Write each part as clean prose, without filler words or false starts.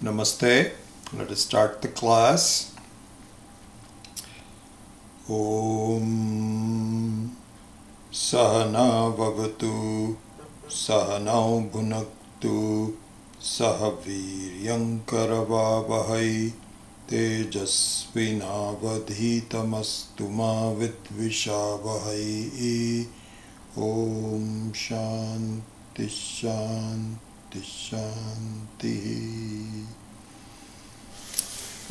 Namaste. Let us start the class. Om Sahana Vavatu Sahanau Bhunaktu Sahaviryam Karavavahai Tejasvinavadhitamastu ma vidvishavahai. Om Shanti Shanti Shanti.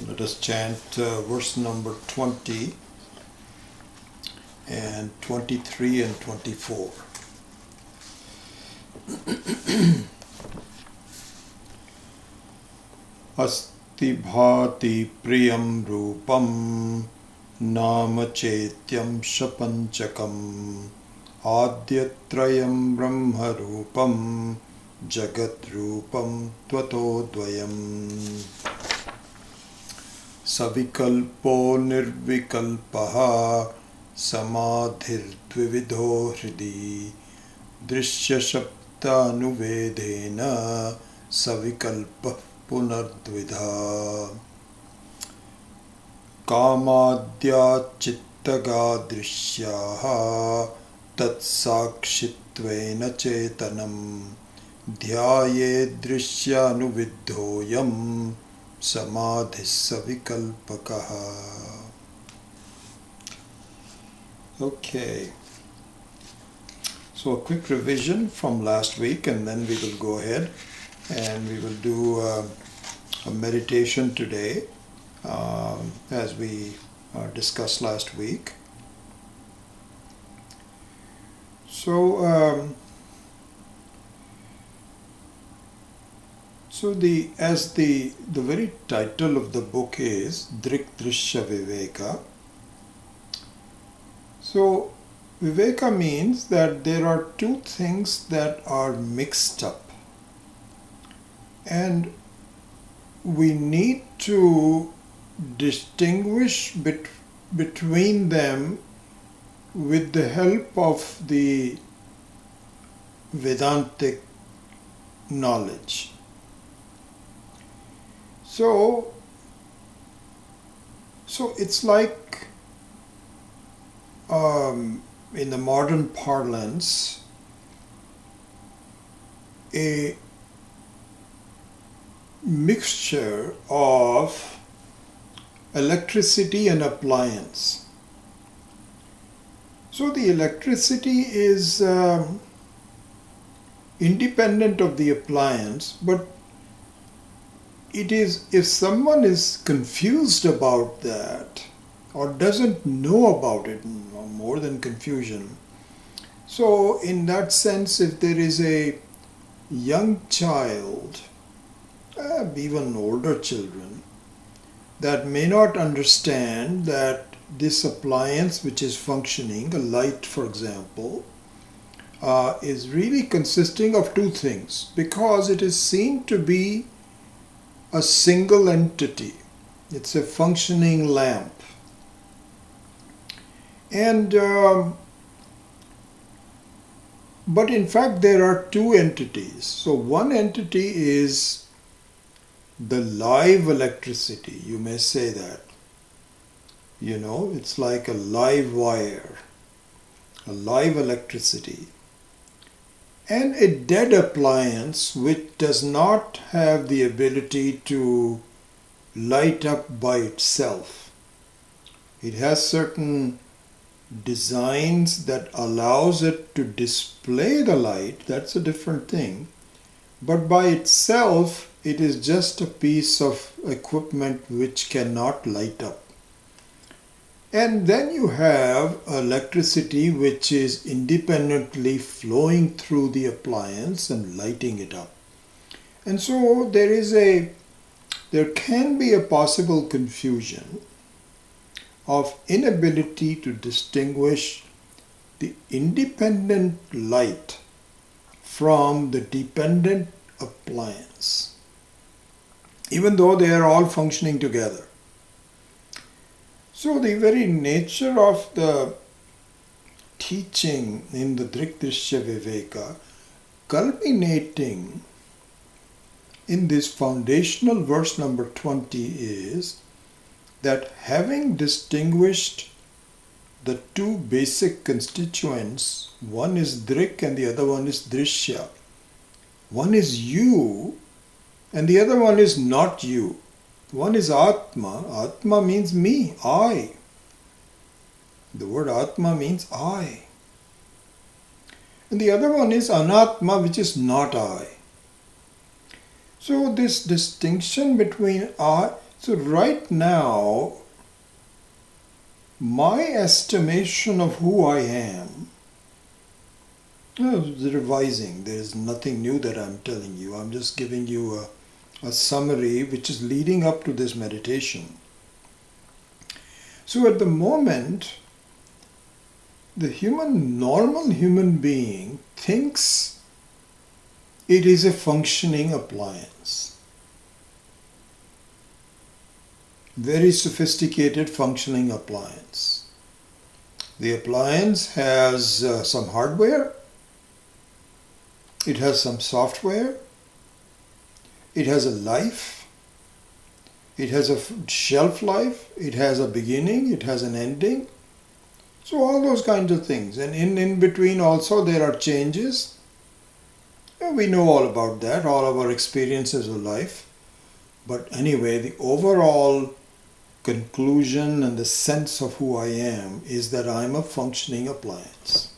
Let us chant verse number 20 and 23 and 24. Asti bhati priyam rupam nama chetyam shapanchakam adyatrayam brahma rupam jagat rupam tvato dvayam savikalpo nirvikalpaha samadhirdvividho hridi drishya shaptanuvedena savikalpa punardvidha kamadya chittaga drishyaha tatsakshittvena chetanam dhyaye drisyanuvidhoyam samadhisavikalpakaha. Okay, so a quick revision from last week, and then we will go ahead and we will do a meditation today as we discussed last week. So the very title of the book is Drg Drsya Viveka. So Viveka means that there are two things that are mixed up, and we need to distinguish between them with the help of the Vedantic knowledge. So it's like in the modern parlance, a mixture of electricity and appliance. So the electricity is independent of the appliance, but it is, if someone is confused about that or doesn't know about it, more than confusion. So in that sense, if there is a young child, even older children, that may not understand that this appliance which is functioning, a light for example, is really consisting of two things, because it is seen to be a single entity. It's a functioning lamp. And but in fact there are two entities. So one entity is the live electricity, you may say that. You know, it's like a live wire, a live electricity. And a dead appliance which does not have the ability to light up by itself. It has certain designs that allows it to display the light, that's a different thing. But by itself, it is just a piece of equipment which cannot light up. And then you have electricity which is independently flowing through the appliance and lighting it up. And so there can be a possible confusion of inability to distinguish the independent light from the dependent appliance, even though they are all functioning together. So the very nature of the teaching in the Drg Drsya Viveka, culminating in this foundational verse number 20 is that having distinguished the two basic constituents, one is Drik and the other one is Drishya. One is you and the other one is not you. One is Atma. Atma means me, I. The word Atma means I. And the other one is Anatma, which is not I. So this distinction between I, so right now, my estimation of who I am, revising, there is nothing new that I'm telling you. I'm just giving you a summary which is leading up to this meditation. So at the moment, the normal human being thinks it is a functioning appliance. Very sophisticated functioning appliance. The appliance has some hardware, it has some software, it has a life, it has a shelf life, it has a beginning, it has an ending. So all those kinds of things. And in between also there are changes. And we know all about that, all of our experiences of life. But anyway, the overall conclusion and the sense of who I am is that I'm a functioning appliance.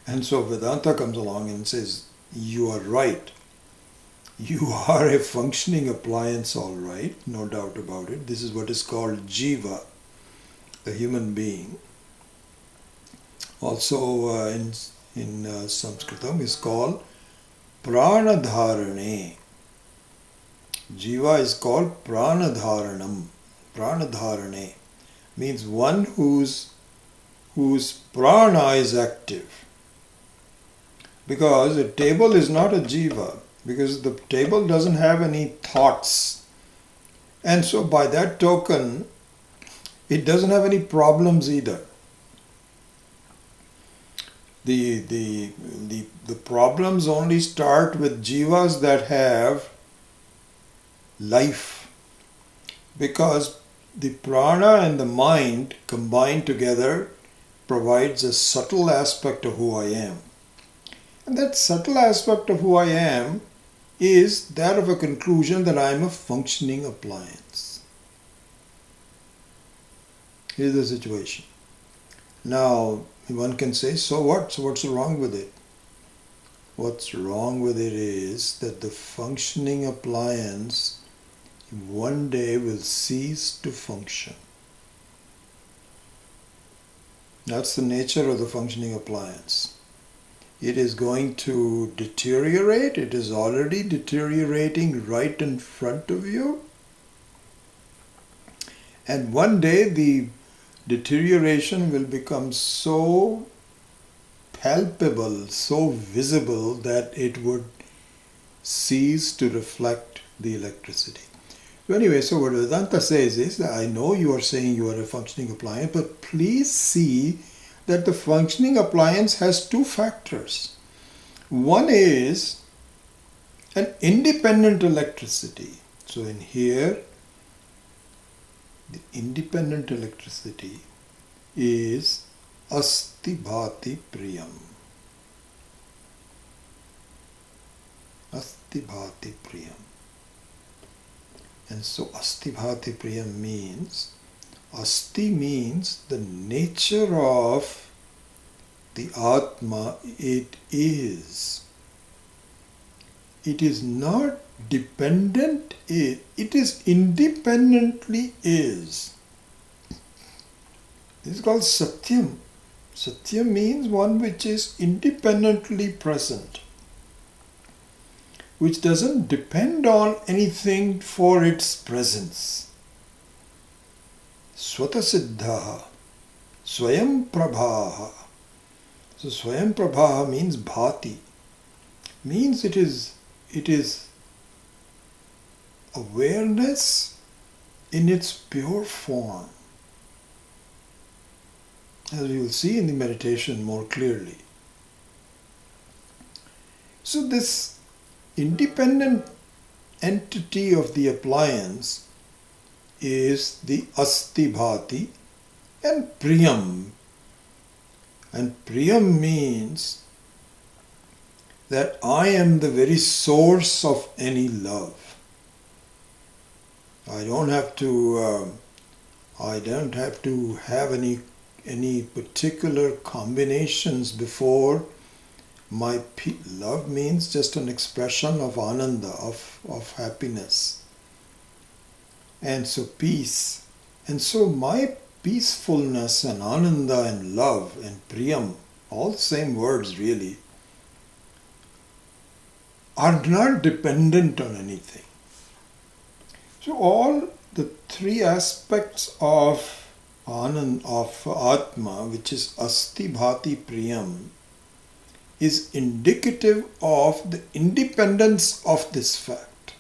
And so Vedanta comes along and says, you are right. You are a functioning appliance, all right, no doubt about it. This is what is called Jiva, the human being. Also in Sanskritam is called Pranadharane. Jiva is called Pranadharanam. Pranadharane means one whose prana is active. Because a table is not a jiva, because the table doesn't have any thoughts. And so by that token, it doesn't have any problems either. The problems only start with jivas that have life. Because the prana and the mind combined together provides a subtle aspect of who I am. And that subtle aspect of who I am is that of a conclusion that I am a functioning appliance. Here's the situation. Now, one can say, so what? So what's wrong with it? What's wrong with it is that the functioning appliance one day will cease to function. That's the nature of the functioning appliance. It is going to deteriorate. It is already deteriorating right in front of you. And one day the deterioration will become so palpable, so visible that it would cease to reflect the electricity. So anyway, so what Vedanta says is that I know you are saying you are a functioning appliance, but please see that the functioning appliance has two factors. One is an independent electricity. So in here, the independent electricity is asti bhati priyam. Asti bhati priyam. And so asti bhati priyam means, asti means the nature of the Atma, it is. It is not dependent, it is independently is. This is called Satyam. Satyam means one which is independently present, which doesn't depend on anything for its presence. Swatasiddhaha, Swayam Prabhaha. So Swayam Prabhaha means bhati, means it is awareness in its pure form, as we will see in the meditation more clearly. So this independent entity of the appliance is the asti bhati and priyam. And priyam means that I am the very source of any love. I don't have to have any particular combinations before my love means just an expression of ananda, of happiness. And so peace. And so my peacefulness and ananda and love and priyam, all the same words really, are not dependent on anything. So all the three aspects of Anand, of Atma, which is Asti Bhati Priyam, is indicative of the independence of this fact.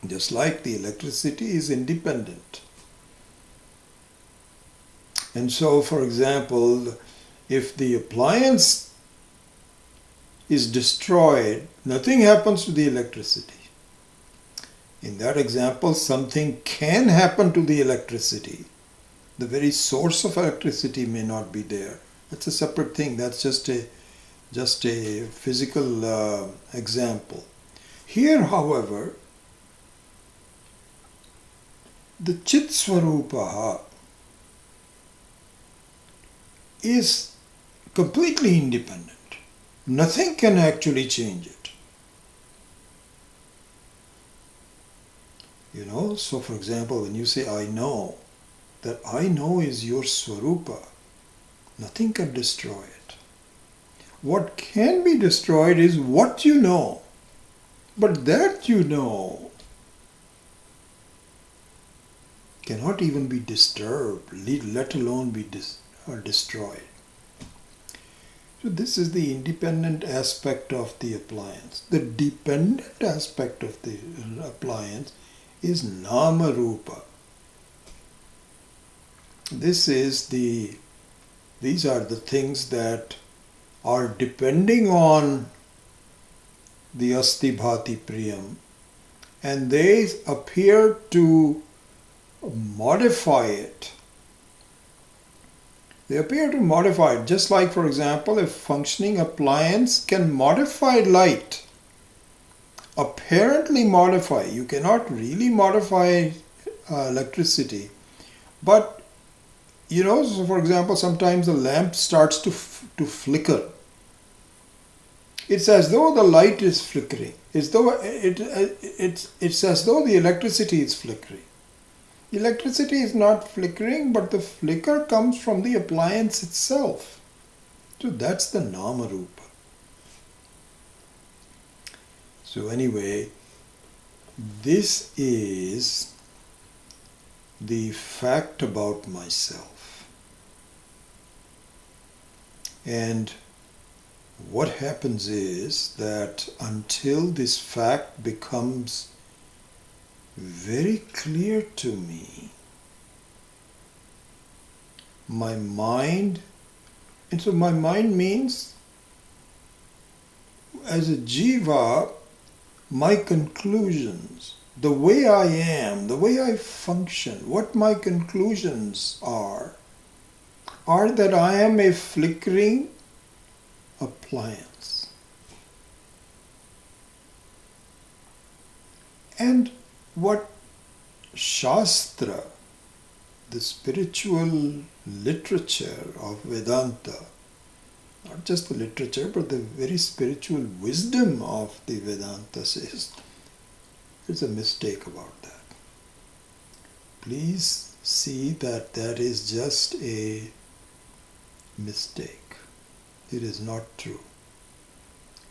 Just like the electricity is independent. And so, for example, if the appliance is destroyed, nothing happens to the electricity. In that example, something can happen to the electricity. The very source of electricity may not be there. That's a separate thing. That's just a physical example. Here, however, the Chit Swarupa is completely independent. Nothing can actually change it. So for example, when you say I know, that I know is your Swarupa, nothing can destroy it. What can be destroyed is what you know. But that you know cannot even be disturbed, let alone be destroyed. So this is the independent aspect of the appliance. The dependent aspect of the appliance is Nama Rupa. These are the things that are depending on the Asti Bhati Priyam, and they appear to modify it. They appear to modify it, just like, for example, a functioning appliance can modify light. Apparently modify. You cannot really modify electricity. But, so for example, sometimes the lamp starts to flicker. It's as though the light is flickering. It's as though the electricity is flickering. Electricity is not flickering, but the flicker comes from the appliance itself. So that's the Nama Rupa. So anyway, this is the fact about myself. And what happens is that until this fact becomes very clear to me, my mind, and so my mind means, as a jiva, my conclusions, the way I am, the way I function, what my conclusions are that I am a flickering appliance. And what Shastra, the spiritual literature of Vedanta, not just the literature, but the very spiritual wisdom of the Vedanta says, there's a mistake about that. Please see that that is just a mistake. It is not true.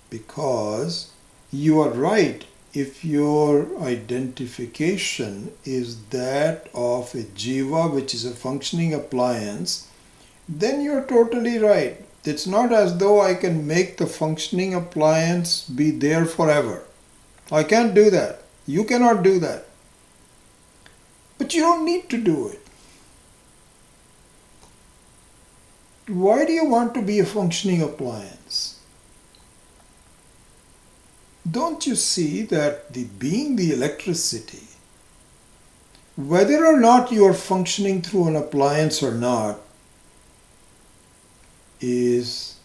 Because you are right, if your identification is that of a jiva, which is a functioning appliance, then you're totally right. It's not as though I can make the functioning appliance be there forever. I can't do that. You cannot do that. But you don't need to do it. Why do you want to be a functioning appliance? don't you see that being the electricity, whether or not you are functioning through an appliance or not, is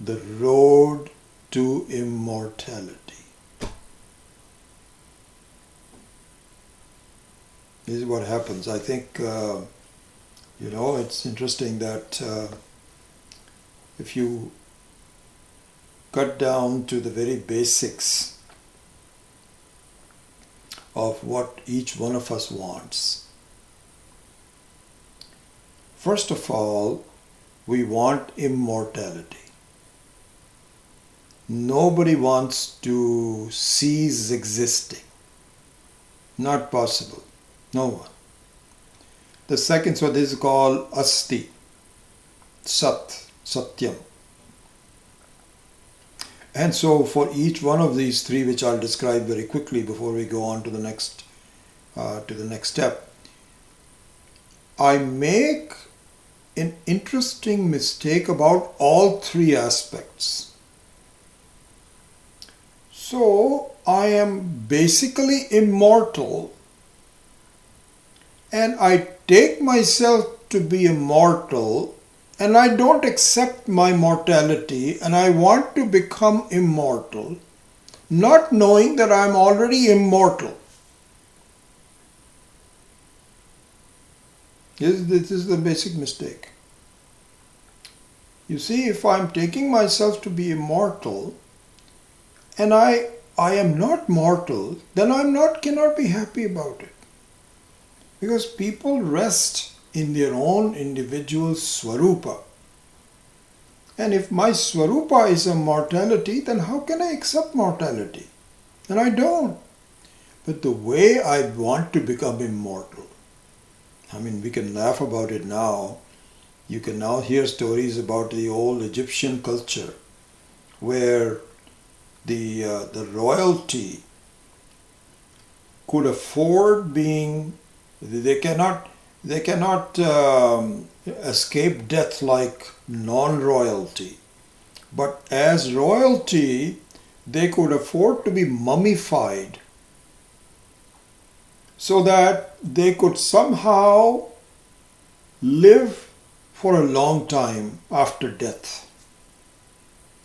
the road to immortality. This is what happens. I think, it's interesting that if you cut down to the very basics of what each one of us wants. First of all, we want immortality. Nobody wants to cease existing. Not possible. No one. The second, so this is called asti, sat, satyam. And so for each one of these three, which I'll describe very quickly before we go on to the next step, I make an interesting mistake about all three aspects. So I am basically immortal, and I take myself to be immortal, and I don't accept my mortality, and I want to become immortal, not knowing that I'm already immortal. This is the basic mistake. You see, if I'm taking myself to be immortal, and I am not mortal, then cannot be happy about it. Because people rest in their own individual swarupa. And if my swarupa is a mortality, then how can I accept mortality? And I don't. But the way I want to become immortal, we can laugh about it now. You can now hear stories about the old Egyptian culture where the royalty could afford being, they cannot escape death like non-royalty. But as royalty, they could afford to be mummified so that they could somehow live for a long time after death.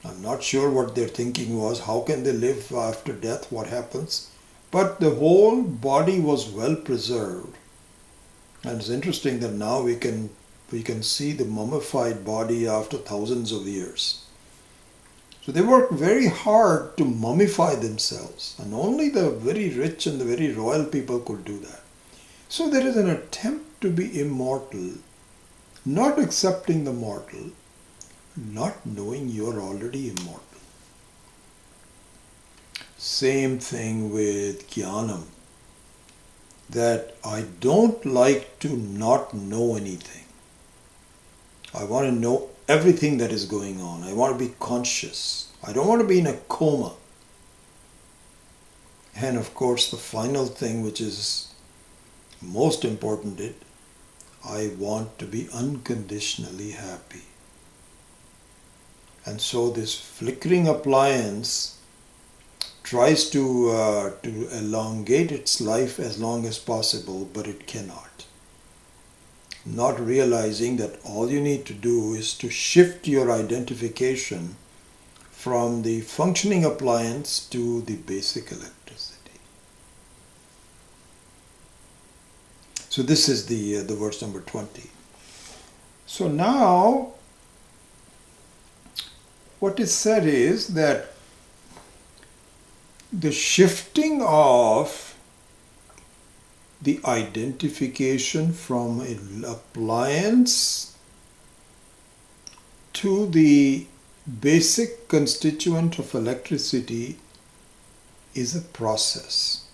I'm not sure what their thinking was. How can they live after death? What happens? But the whole body was well preserved. And it's interesting that now we can see the mummified body after thousands of years. So they worked very hard to mummify themselves, and only the very rich and the very royal people could do that. So there is an attempt to be immortal, not accepting the mortal, not knowing you're already immortal. Same thing with jnanam, that I don't like to not know anything. I want to know everything that is going on. I want to be conscious. I don't want to be in a coma. And of course, the final thing, which is most important, I want to be unconditionally happy. And so this flickering appliance tries to elongate its life as long as possible, but it cannot. Not realizing that all you need to do is to shift your identification from the functioning appliance to the basic electricity. So this is the verse number 20. So now what is said is that the shifting of the identification from an appliance to the basic constituent of electricity is a process.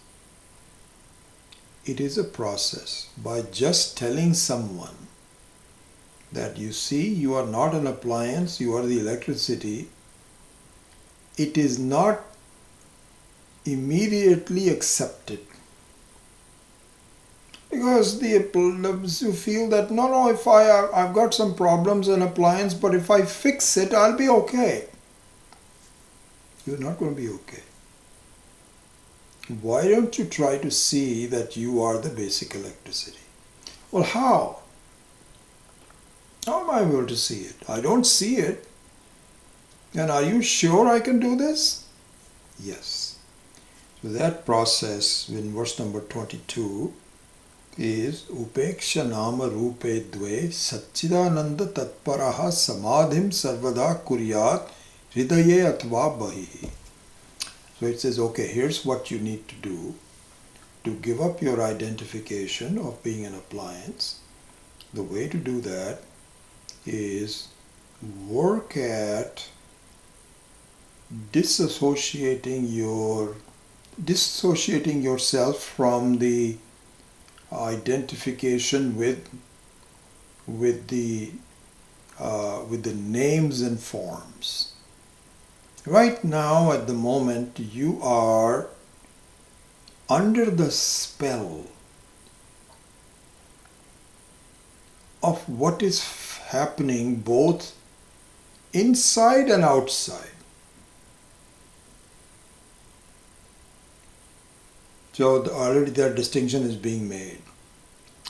It is a process. By just telling someone that, you see, you are not an appliance, you are the electricity, it is not immediately accepted. Because you feel that, no, if I've got some problems in appliance, but if I fix it, I'll be okay. You're not going to be okay. why don't you try to see that you are the basic electricity? Well, how? How am I able to see it? I don't see it. And are you sure I can do this? Yes. So that process in verse number 22 is Upeksha Nama Rupe Dve Satchidananda Tatparaha Samadhim Sarvada Kuryat Hridaye Atva Bahihi. So it says, okay, here's what you need to do to give up your identification of being an appliance. The way to do that is work at disassociating yourself from the identification with the names and forms. Right now, at the moment, you are under the spell of what is happening both inside and outside. So already that distinction is being made.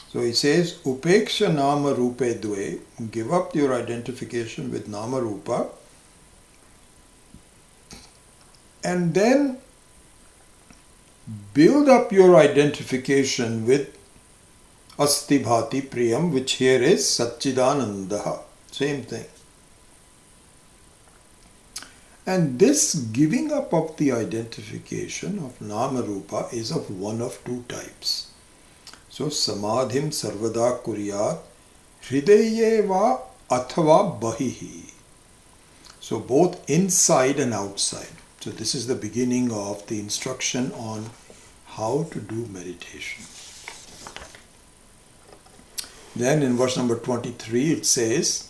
So he says, Upeksha Nama Rupe Dve, give up your identification with Nama Rupa, and then build up your identification with Asti Bhati Priyam, which here is Satchidananda. Same thing. And this giving up of the identification of Nama Rupa is of one of two types. So Samadhim Sarvada Kuryat Hridaye va Athava Bahihi. So both inside and outside. So this is the beginning of the instruction on how to do meditation. Then in verse number 23 it says,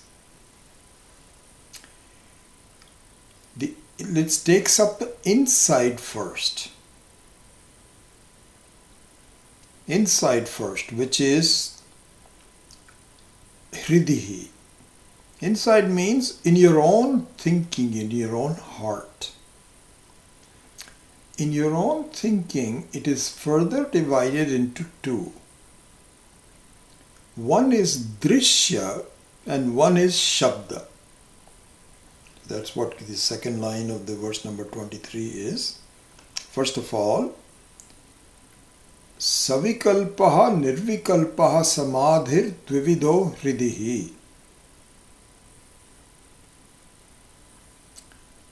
let's take up the inside first. Inside first, which is Hridihi. Inside means in your own thinking, in your own heart. In your own thinking, it is further divided into two. One is Drishya and one is Shabda. That's what the second line of the verse number 23 is. First of all, Savikalpaha Nirvikalpaha Samadhir Dvivido Hridihi.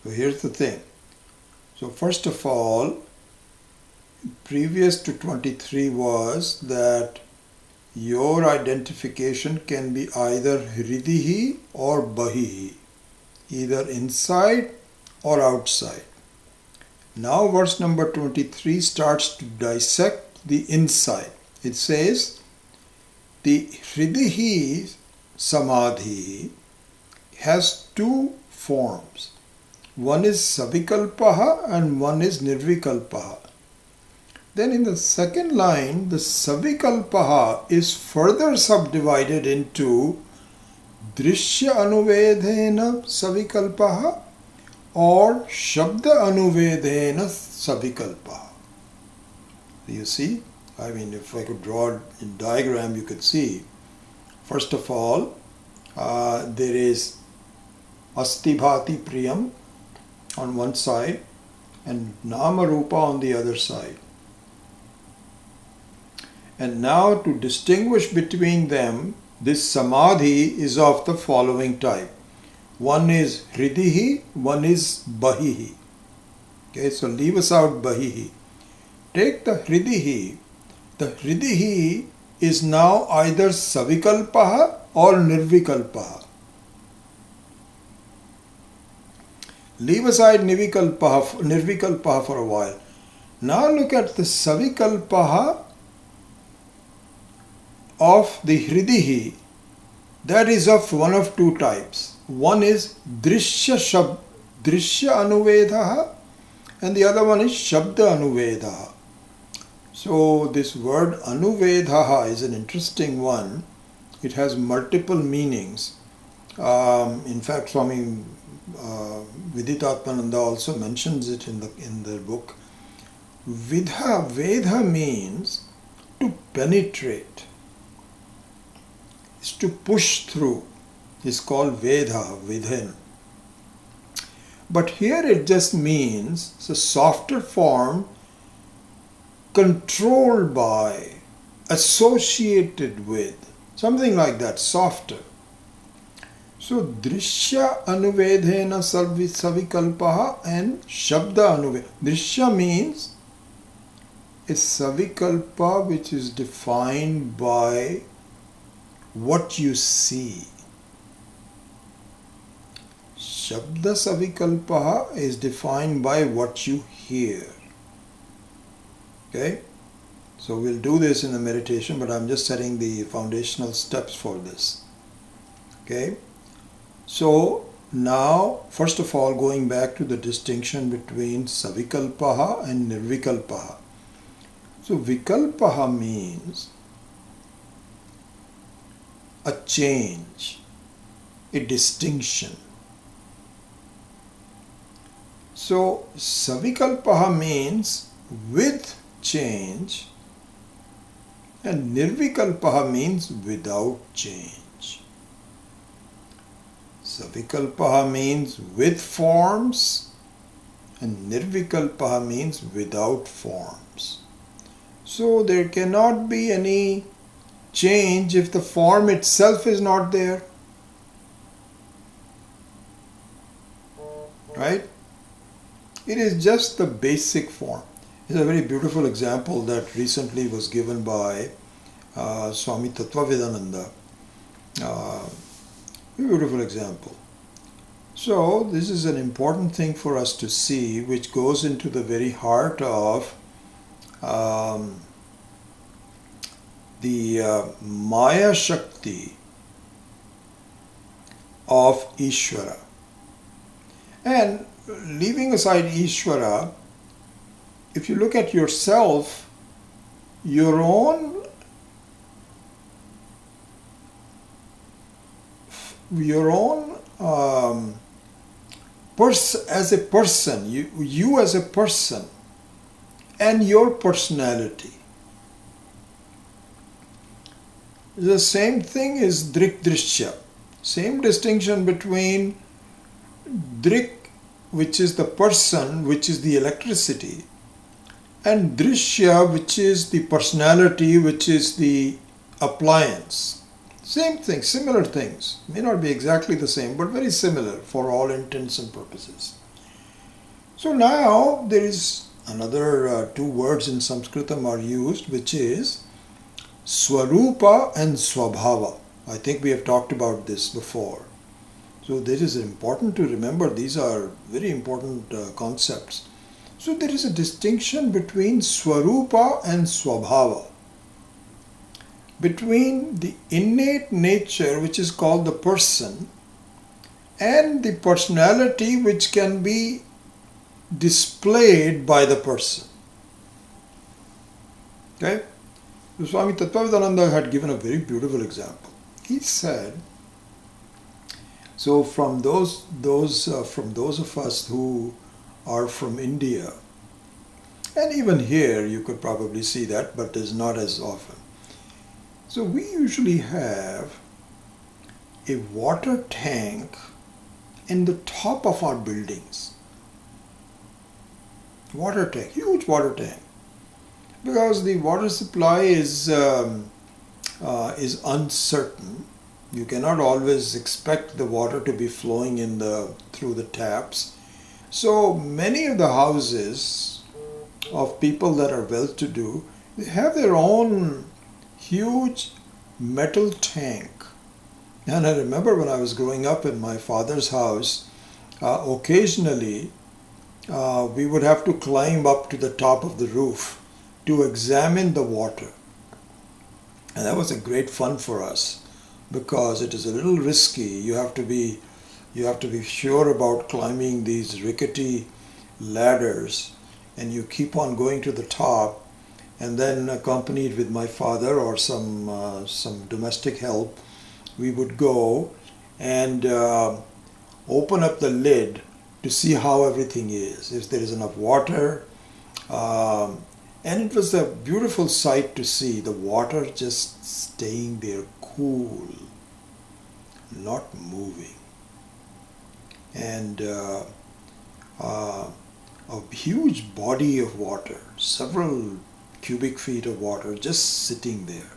So here's the thing. So first of all, previous to 23 was that your identification can be either Hridihi or Bahihi, either inside or outside. Now verse number 23 starts to dissect the inside. It says, the Hridihi Samadhi has two forms. One is Savikalpaha and one is Nirvikalpaha. Then in the second line, the Savikalpaha is further subdivided into Drishya Anuvedhena Savikalpaha or Shabda Anuvedhena Savikalpaha. You see? I mean, if I could draw a diagram, you could see. First of all, there is Asti Bhati Priyam on one side and Nama Rupa on the other side. And now to distinguish between them, this Samadhi is of the following type. One is Hridihi, one is Bahihi. Okay, so leave us out Bahihi. Take the Hridihi. The Hridihi is now either Savikalpaha or Nirvikalpaha. Leave aside Nirvikalpaha for a while. Now look at the Savikalpaha of the Hridihi. That is of one of two types. One is Drishya Anuvedaha and the other one is Shabda Anuvedaha. So this word Anuvedaha is an interesting one. It has multiple meanings. In fact, Swami Viditatmananda also mentions it in the book. Vedha means to penetrate, is to push through, is called Vedha, within. But here it just means it's a softer form, controlled by, associated with, something like that, softer. So Drishya Anuvedhena Savikalpaha and Shabda Anuvedhena. Drishya means a Savikalpa which is defined by what you see. Shabda Savikalpaha is defined by what you hear. Okay? So we'll do this in the meditation, but I'm just setting the foundational steps for this. Okay? So now, first of all, going back to the distinction between Savikalpaha and Nirvikalpaha. So Vikalpaha means a change, a distinction. So Savikalpaha means with change, and Nirvikalpaha means without change. Savikalpaha means with forms, and Nirvikalpaha means without forms. So there cannot be any change if the form itself is not there. Right? It is just the basic form. It's a very beautiful example that recently was given by Swami Tattvavedananda. Beautiful example. So this is an important thing for us to see, which goes into the very heart of the Maya Shakti of Ishvara. And leaving aside Ishvara, if you look at yourself, your own as a person, you as a person, and your personality. The same thing is Drg Drsya. Same distinction between Drg, which is the person, which is the electricity, and Drsya, which is the personality, which is the appliance. Same thing, similar things. May not be exactly the same, but very similar for all intents and purposes. So now there is another two words in Sanskritam are used, which is Swarupa and Swabhava. I think we have talked about this before. So this is important to remember. These are very important concepts. So there is a distinction between Swarupa and Swabhava, between the innate nature, which is called the person, and the personality, which can be displayed by the person. Okay? So Swami Tattvavedananda had given a very beautiful example. He said, so from those of us who are from India, and even here you could probably see that, but is not as often. So we usually have a water tank in the top of our buildings. Water tank, huge water tank, because the water supply is uncertain. You cannot always expect the water to be flowing through the taps. So many of the houses of people that are well-to-do, they have their own huge metal tank. And I remember when I was growing up in my father's house, occasionally we would have to climb up to the top of the roof to examine the water. And that was a great fun for us, because it is a little risky. You have to be sure about climbing these rickety ladders, and you keep on going to the top, and then accompanied with my father or some domestic help, we would go and open up the lid to see how everything is, if there is enough water, And it was a beautiful sight to see the water just staying there cool, not moving. And a huge body of water, several cubic feet of water just sitting there.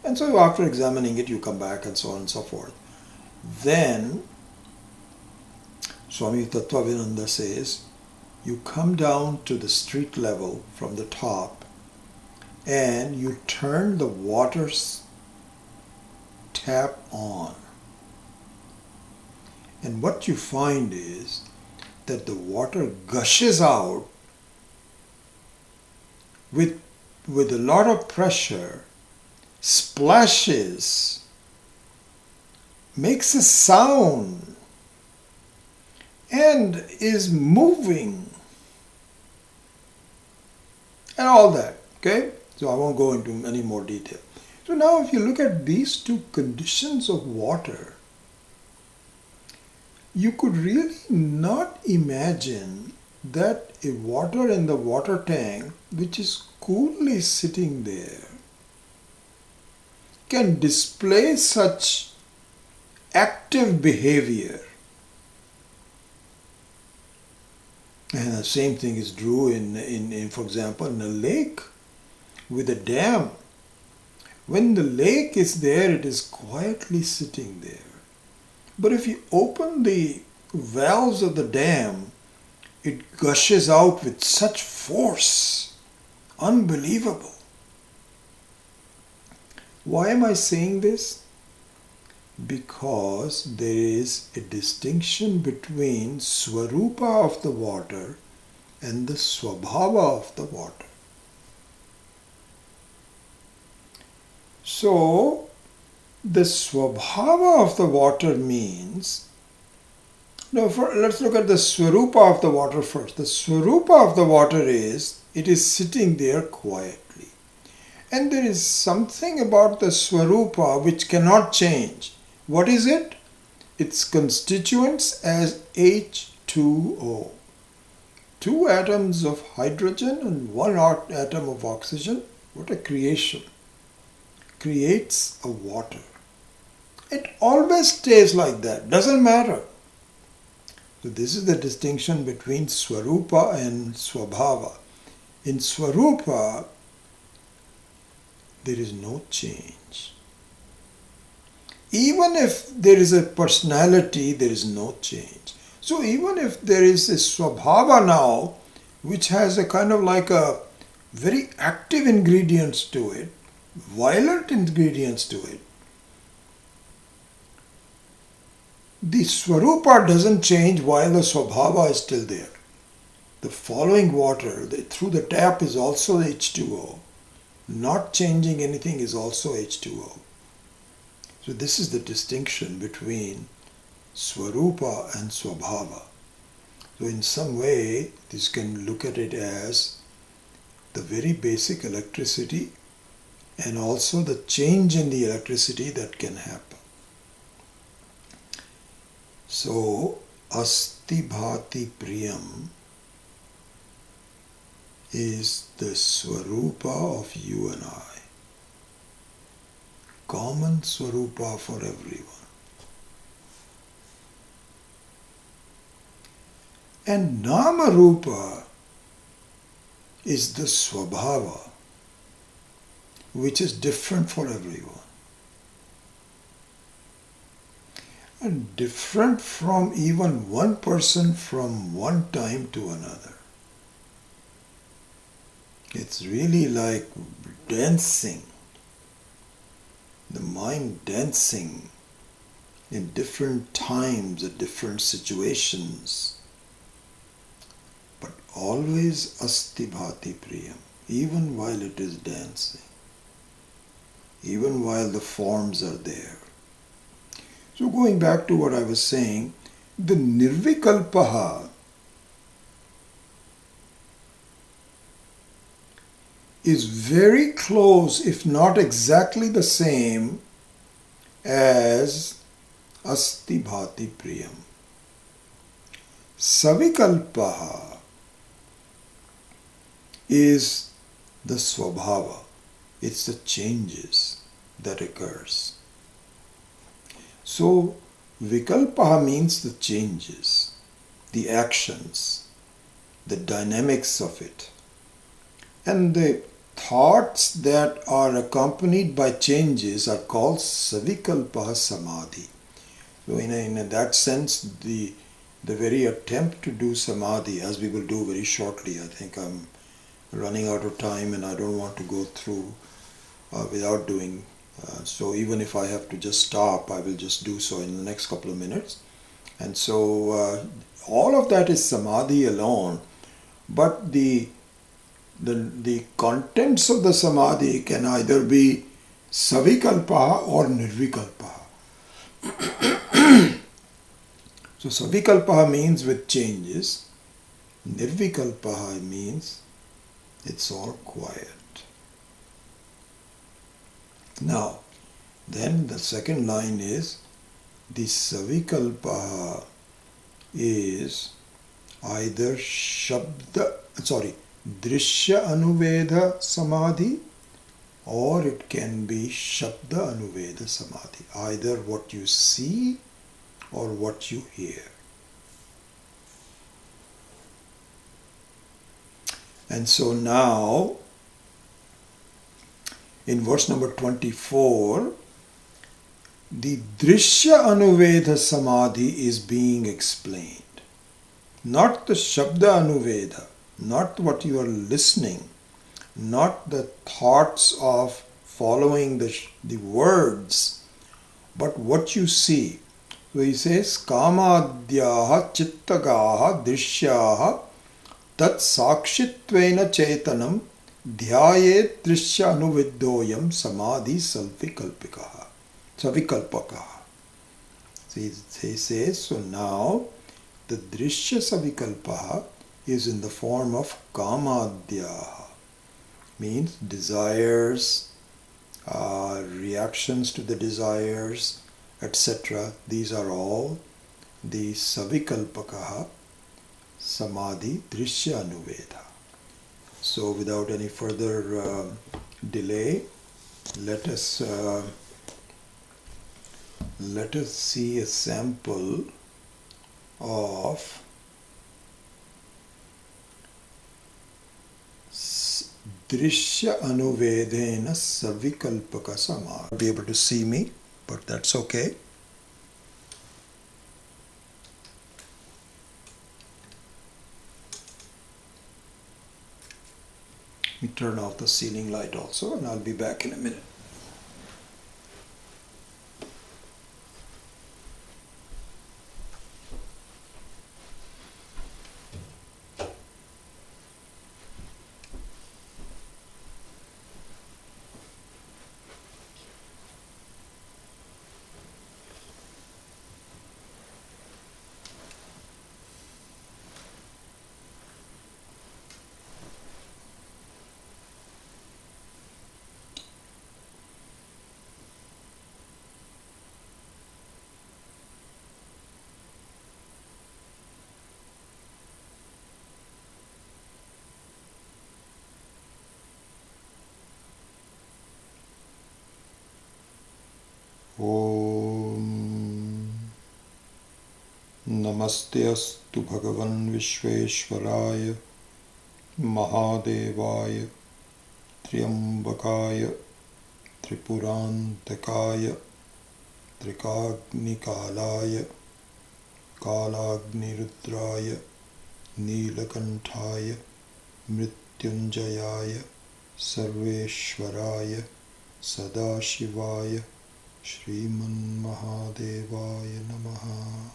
And so after examining it, you come back and so on and so forth. Then Swami Tattvavinanda says, you come down to the street level from the top and you turn the water tap on. And what you find is that the water gushes out with a lot of pressure, splashes, makes a sound, and is moving. And all that, okay? So I won't go into any more detail. So now if you look at these two conditions of water, you could really not imagine that a water in the water tank, which is coolly sitting there, can display such active behavior. And the same thing is true in for example, in a lake with a dam. When the lake is there, it is quietly sitting there. But if you open the valves of the dam, it gushes out with such force. Unbelievable. Why am I saying this? Because there is a distinction between Swarupa of the water and the Swabhava of the water. So, the Swabhava of the water means, let's look at the Swarupa of the water first. The Swarupa of the water is, it is sitting there quietly. And there is something about the Swarupa which cannot change. What is it? Its constituents as H2O. 2 atoms of hydrogen and 1 atom of oxygen. What a creation. Creates a water. It always stays like that. Doesn't matter. So this is the distinction between Swarupa and Swabhava. In Swarupa, there is no change. Even if there is a personality, there is no change. So even if there is a Swabhava now, which has a kind of like a very active ingredients to it, violent ingredients to it, the Swarupa doesn't change while the Swabhava is still there. The following water through the tap is also H2O. Not changing anything is also H2O. So this is the distinction between Swarupa and Swabhava. So in some way, this can look at it as the very basic electricity and also the change in the electricity that can happen. So, Asti Bhati Priyam is the Swarupa of you and I. Common Swarupa for everyone. And Nama Rupa is the Swabhava, which is different for everyone. And different from even one person from one time to another. It's really like dancing. The mind dancing in different times, at different situations. But always Asti Bhati Priyam, even while it is dancing. Even while the forms are there. So going back to what I was saying, the Nirvikalpaha is very close, if not exactly the same, as Asti Bhati Priyam. Savikalpaha is the swabhava. It's the changes that occurs. So vikalpaha means the changes, the actions, the dynamics of it. And the thoughts that are accompanied by changes are called savikalpaha samadhi. So in that sense, the very attempt to do samadhi, as we will do very shortly, I think I'm running out of time and I don't want to go through without doing. So even if I have to just stop, I will just do so in the next couple of minutes. And so all of that is samadhi alone, but the contents of the samadhi can either be savikalpaha or nirvikalpaha. So savikalpaha means with changes, nirvikalpaha means it's all quiet. Now, then the second line is the savikalpaha is either drishya anuveda samadhi, or it can be shabda anuveda samadhi, either what you see or what you hear. And so now, in verse number 24, the drishya anuveda samadhi is being explained. Not the shabda anuveda, not what you are listening, not the thoughts of following the words, but what you see. So he says, kamadhyaha chittagaha drishyaha tat sakshitvena chetanam dhyayet drishya anuviddoyam samadhi savikalpakaha. So he says, so now the drishya savikalpaha is in the form of kamadhyaha, means desires, reactions to the desires, etc. These are all the savikalpakaha samadhi drishya anuveda. So without any further delay, let us see a sample of drishya anuvedena savikalpaka samadhi. You'll be able to see me, but that's okay. Let me turn off the ceiling light also, and I'll be back in a minute. Om Namaste Astu Bhagavan Vishveshwaraya Mahadevaya Triambakaya Tripurantakaya Trikagnikalaya Kalagnirudraya Neelakantaya Mrityunjayaya Sarveshwaraya Sadashivaya Shriman Mahadevaya Namaha.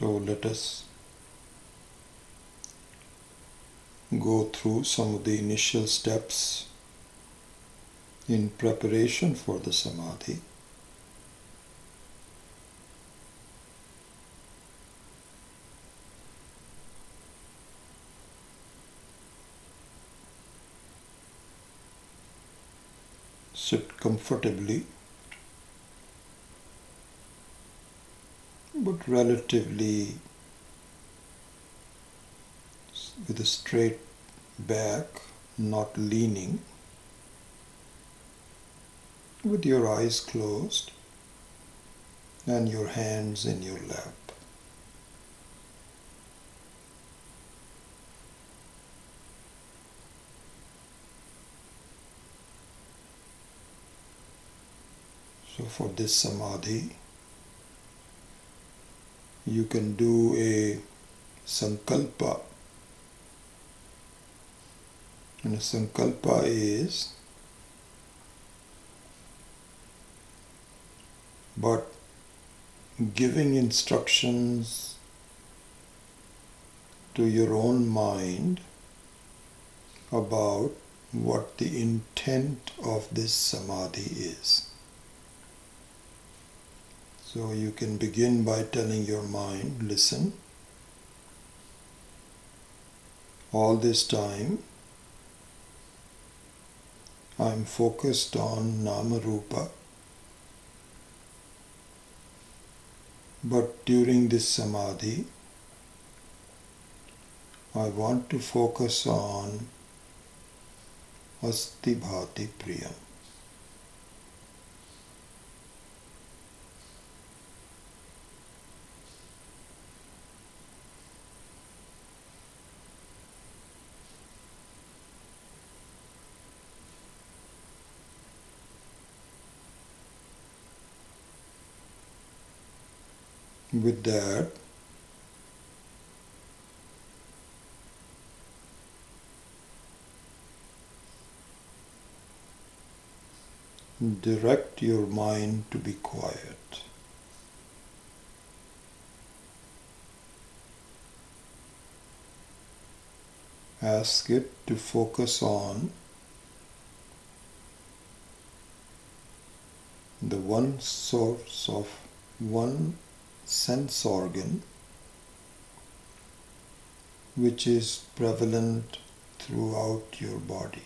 So let us go through some of the initial steps in preparation for the Samadhi. Sit comfortably. relatively with a straight back, not leaning, with your eyes closed and your hands in your lap. So for this samadhi, you can do a sankalpa. And a sankalpa is but giving instructions to your own mind about what the intent of this samadhi is. So you can begin by telling your mind, listen, all this time I'm focused on Nama Rupa, but during this samadhi I want to focus on Asti Bhati Priyam. With that, direct your mind to be quiet. Ask it to focus on the one source of one sense organ which is prevalent throughout your body.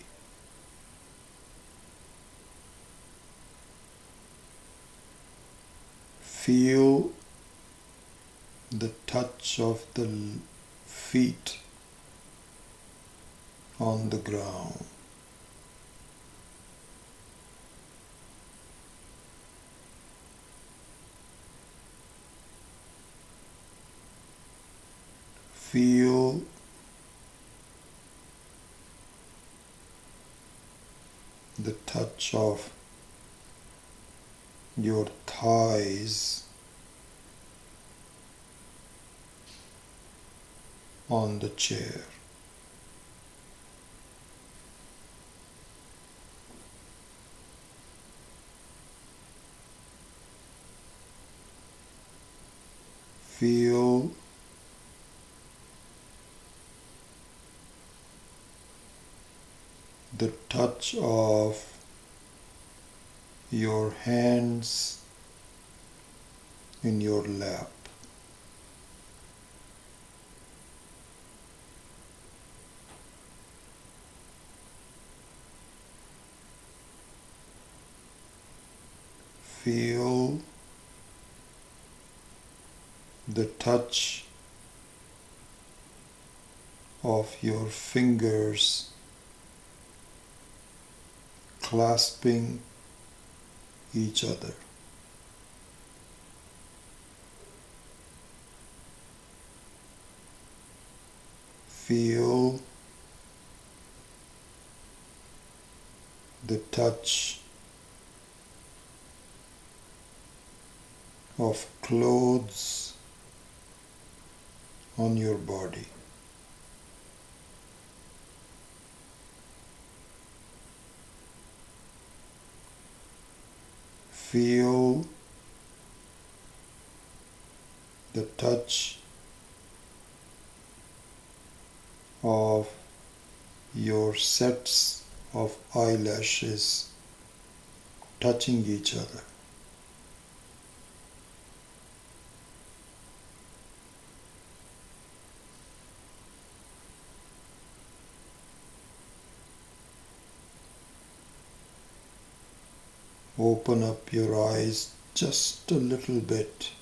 Feel the touch of the feet on the ground. Feel the touch of your thighs on the chair. Feel the touch of your hands in your lap. Feel the touch of your fingers clasping each other. Feel the touch of clothes on your body. Feel the touch of your sets of eyelashes touching each other. Open up your eyes just a little bit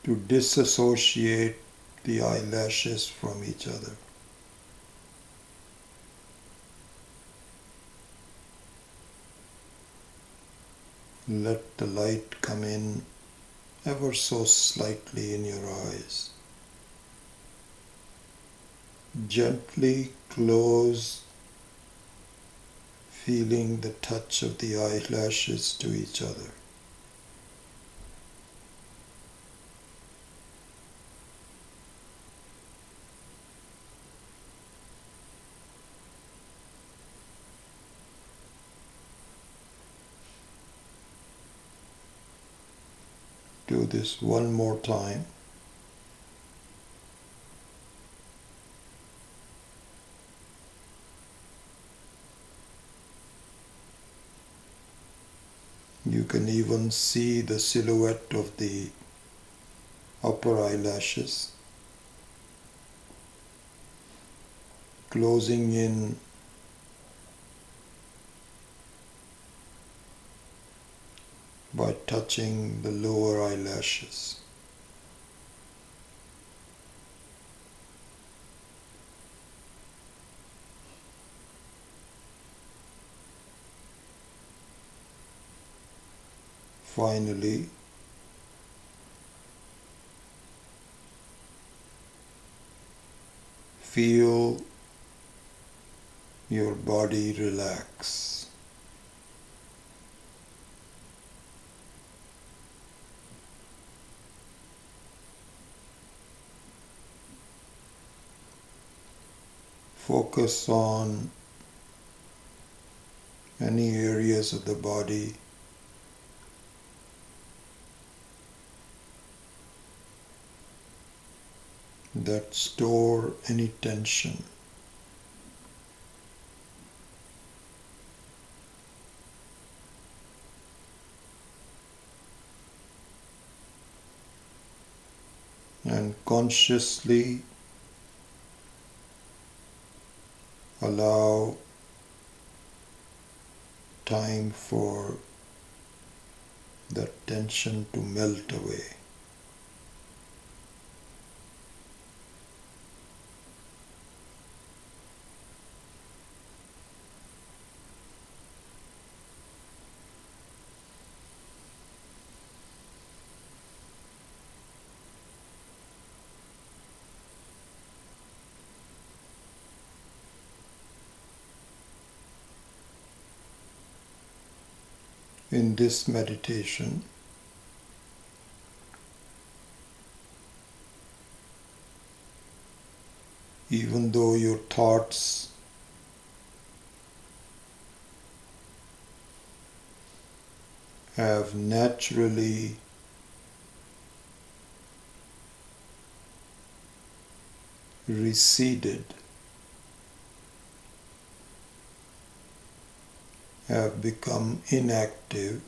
to disassociate the eyelashes from each other. Let the light come in ever so slightly in your eyes. Gently close, feeling the touch of the eyelashes to each other. Do this one more time. You can even see the silhouette of the upper eyelashes closing in by touching the lower eyelashes. Finally, feel your body relax. Focus on any areas of the body that store any tension. And consciously allow time for that tension to melt away. In this meditation, even though your thoughts have naturally receded, have become inactive,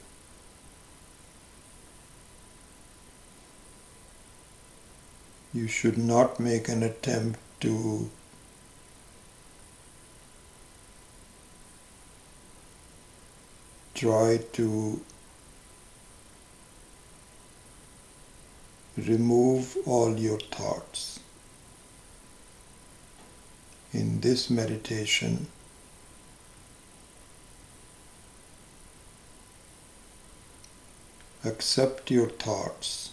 you should not make an attempt to try to remove all your thoughts. In this meditation, accept your thoughts.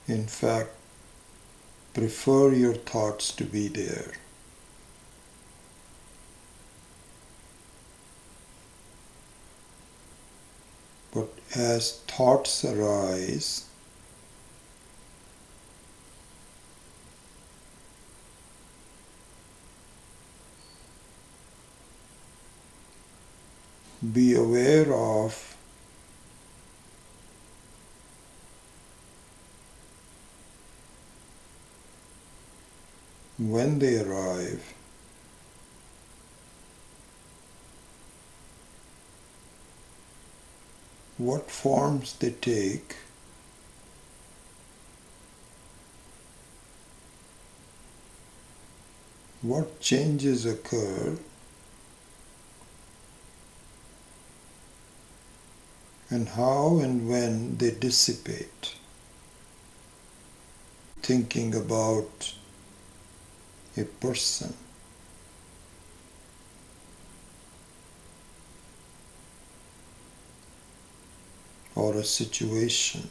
In fact, prefer your thoughts to be there. But as thoughts arise, be aware of when they arrive, what forms they take, what changes occur, and how and when they dissipate. Thinking about a person or a situation.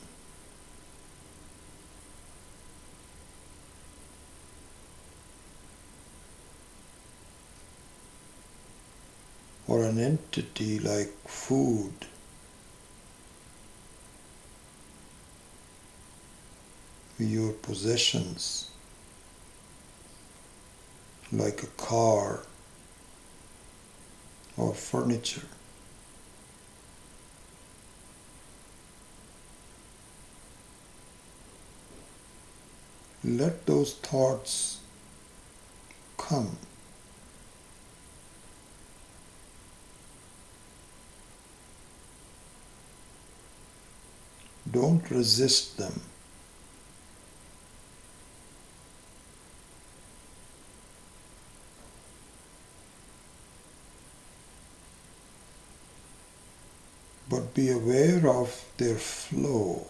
Or an entity like food, your possessions, like a car or furniture. Let those thoughts come. Don't resist them. But be aware of their flow.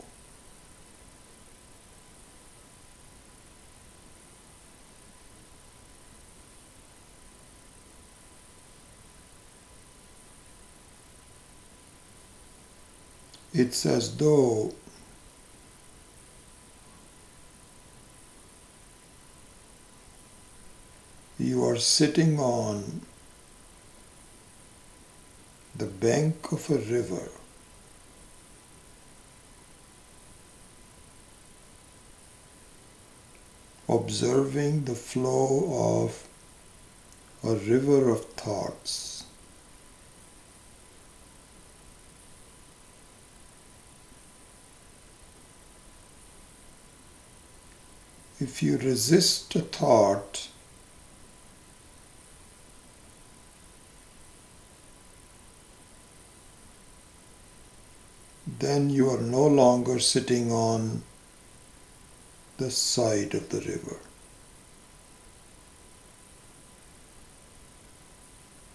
It's as though you are sitting on the bank of a river, observing the flow of a river of thoughts. If you resist a thought, then you are no longer sitting on the side of the river.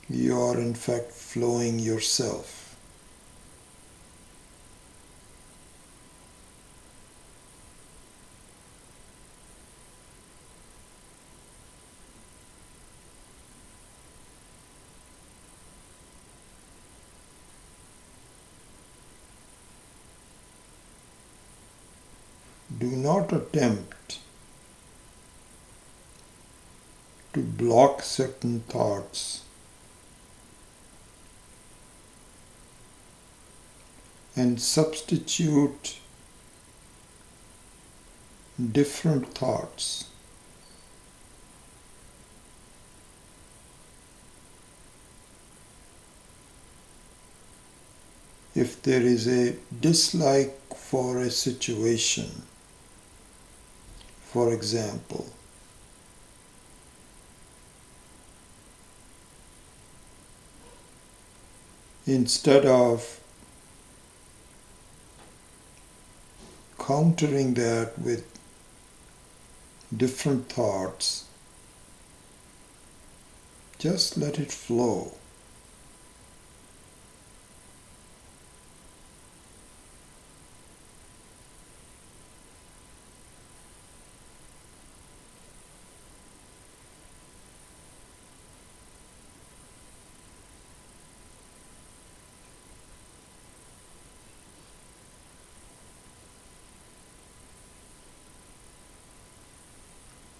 You are in fact flowing yourself. Do not attempt to block certain thoughts and substitute different thoughts. If there is a dislike for a situation, for example, instead of countering that with different thoughts, just let it flow.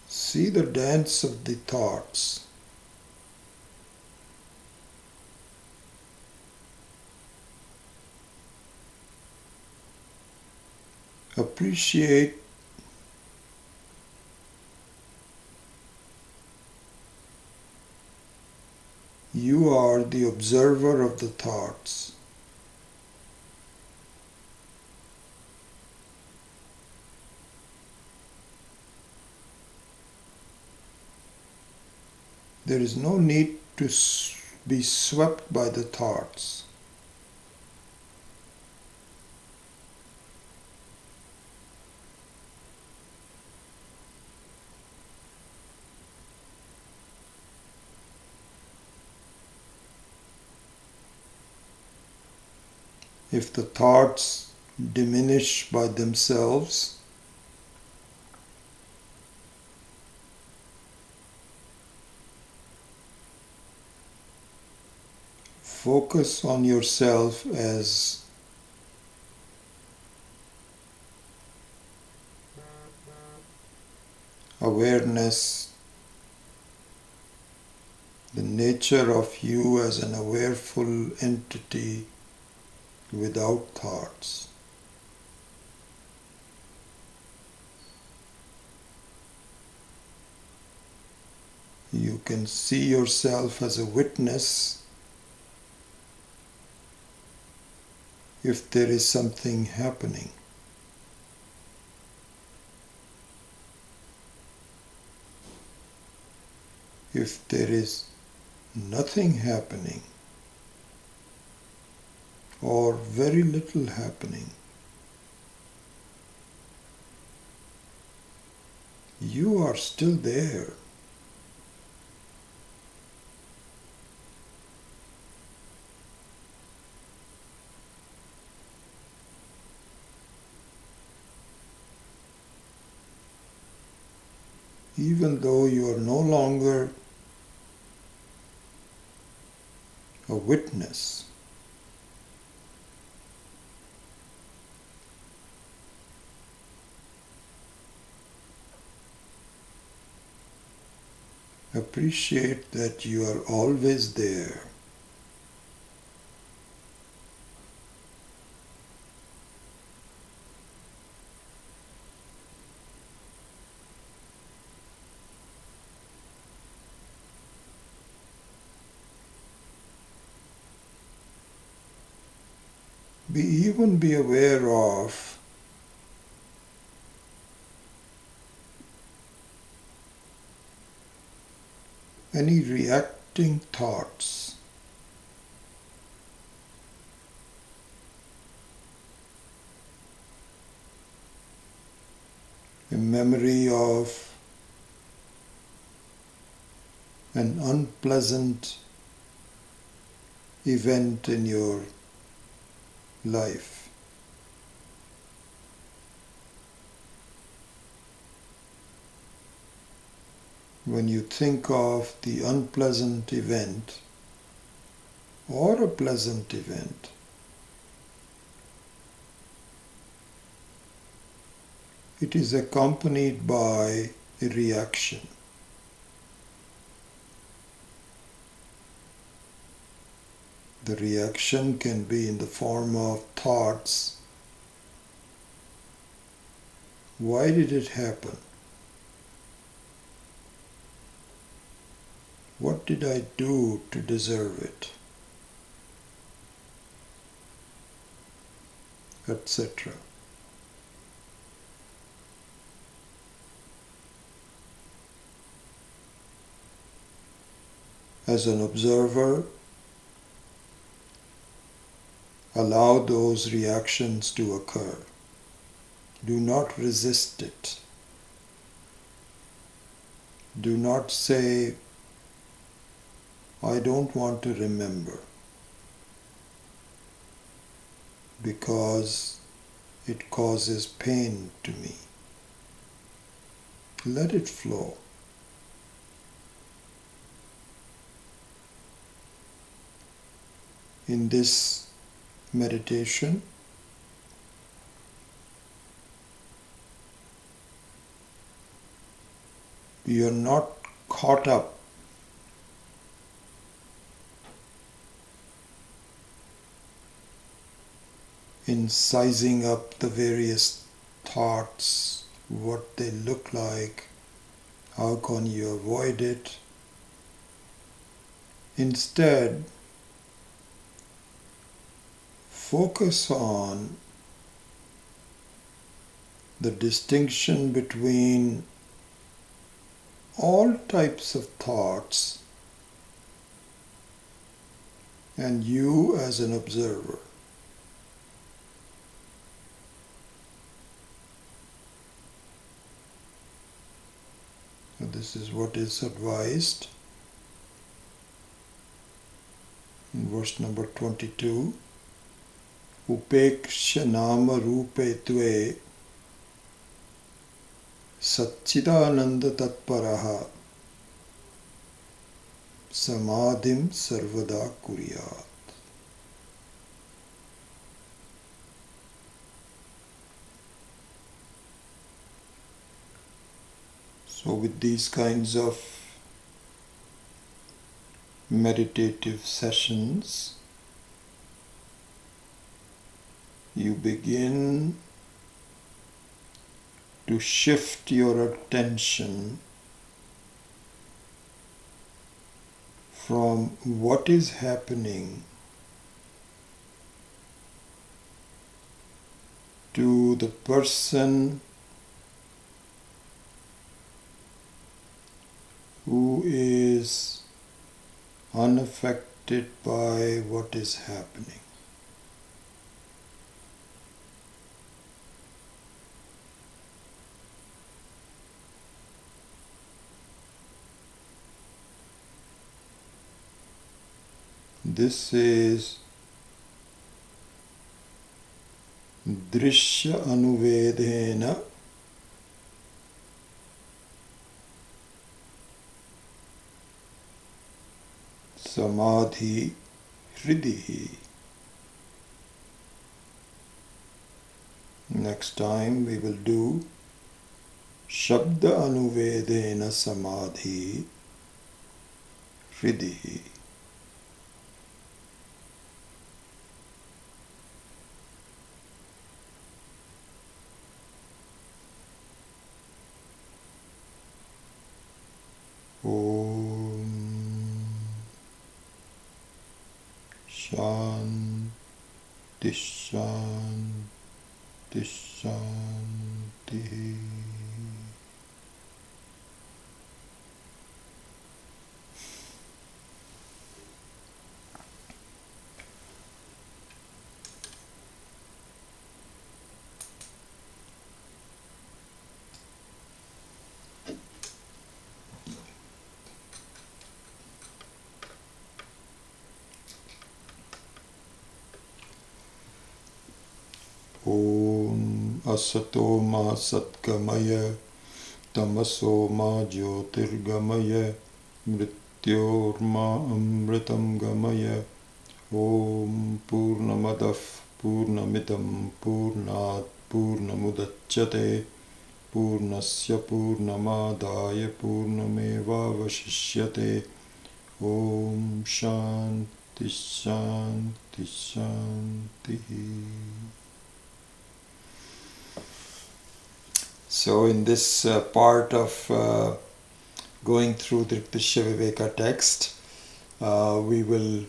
See the dance of the thoughts. Appreciate you are the observer of the thoughts. There is no need to be swept by the thoughts. If the thoughts diminish by themselves, focus on yourself as awareness, the nature of you as an awareful entity without thoughts. You can see yourself as a witness if there is something happening. If there is nothing happening or very little happening, you are still there. Even though you are no longer a witness, appreciate that you are always there. Be aware of any reacting thoughts. A memory of an unpleasant event in your life. When you think of the unpleasant event or a pleasant event, it is accompanied by a reaction. The reaction can be in the form of thoughts. Why did it happen? What did I do to deserve it? Etc. As an observer, allow those reactions to occur. Do not resist it. Do not say, I don't want to remember, because it causes pain to me. Let it flow. In this meditation, you are not caught up in sizing up the various thoughts, what they look like, how can you avoid it. Instead, focus on the distinction between all types of thoughts and you as an observer. And this is what is advised in verse number 22. Upekshya nama rupe tve Satchidananda tatparaha Samadhim sarvada kuryat. So with these kinds of meditative sessions, you begin to shift your attention from what is happening to the person who is unaffected by what is happening. This is Drishya Anuvedena Samadhi Hridihi. Next time we will do Shabda Anuvedena Samadhi Hridihi. Om Shanti Shanti Shanti. Om Asato Ma Satgamaya Tamaso Ma Jyotirgamaya Mrityorma Amritam Gamaya. Om Purnamadav Purnamidam Purnat Purnamudachyate Purnasya Purnamadaya Purnameva Vashishyate. Om Shanti Shanti Shanti. So in this part of going through the Drg Drsya Viveka text, we will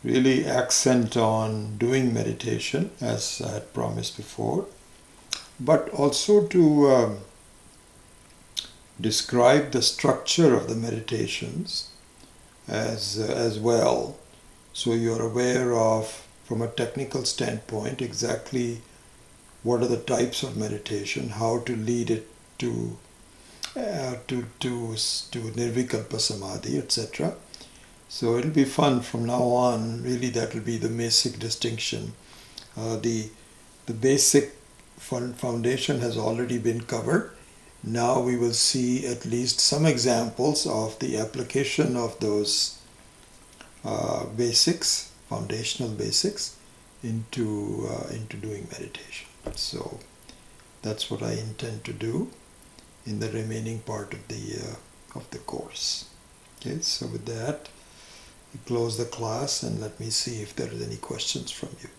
really accent on doing meditation as I had promised before, but also to describe the structure of the meditations as well, so you're aware of, from a technical standpoint, exactly what are the types of meditation, how to lead it to Nirvikalpa Samadhi, etc. So it'll be fun from now on. Really, that will be the basic distinction. The basic foundation has already been covered. Now we will see at least some examples of the application of those basics, foundational basics, into doing meditation. So that's what I intend to do in the remaining part of the course. Okay, so with that, we close the class and let me see if there are any questions from you.